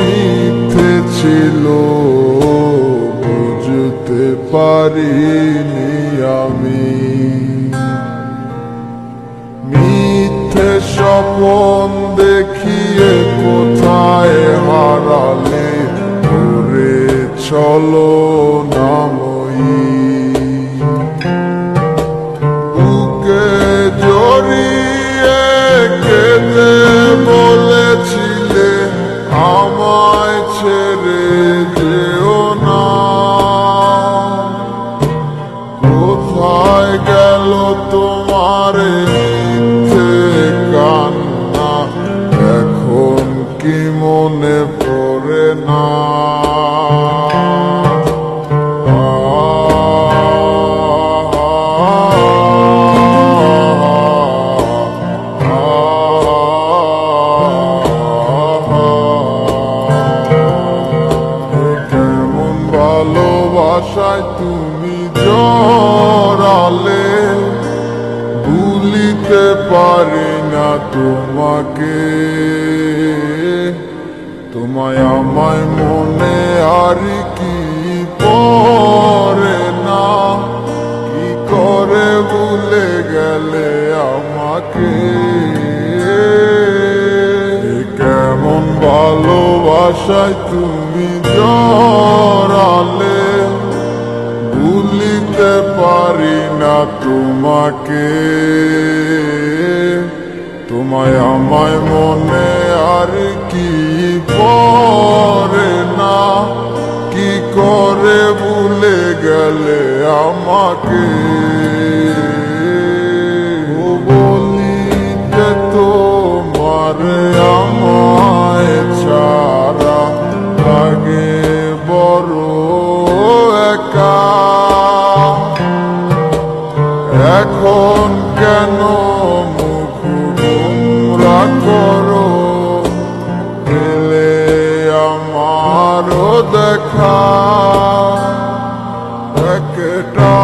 মিথ্যে ছিল বুঝতে পারিনি আমি। মিথ্যে স্বপন দেখিয়ে কোথায় হারালে ওরে চলো নাময়ী। বুকে জড়িয়ে কেঁদে বলেছিলে আমায় ছেড়ে যেও না। কোথায় গেল তোমার মিথ্যে কান্না, এখন কি মনে পড়ে না? কেমন ভালোবাসায় তুমি জড়ালে, ভুলিতে পারি না তোমাকে। তোমায় আমায় মনে আর কি পড়ে না, কি করে ভুলে গেলে আমাকে। কেমন ভালোবাসায় তুমি জড়ালে, ভুলিতে পারি না তোমাকে। তোমায় আমায় মনে আর কি পড়ে না, কি করে ভুলে গেলে আমাকে। বলিতে তোমার আমায় ছাড়া লাগে বড় একা। এখন কেন মুখ গোমরা করো, পেলে আমারও দেখা। একটা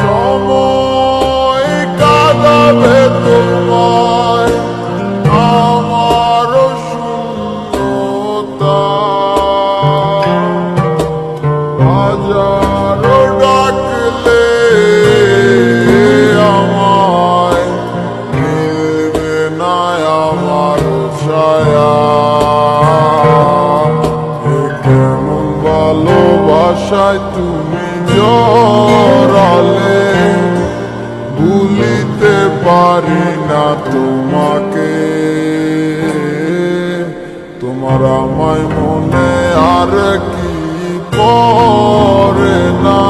সময় কাঁদাবে তোমায় আমারও শূন্যতা। হাজারো ডাকলে আমায় মিলবে না আমার ছায়া। কেমন ভালোবাসায় তুমি জড়ালে, ভুলিতে পারি না তোমাকে। তোমার আমায় মনে আর কি পড়ে না,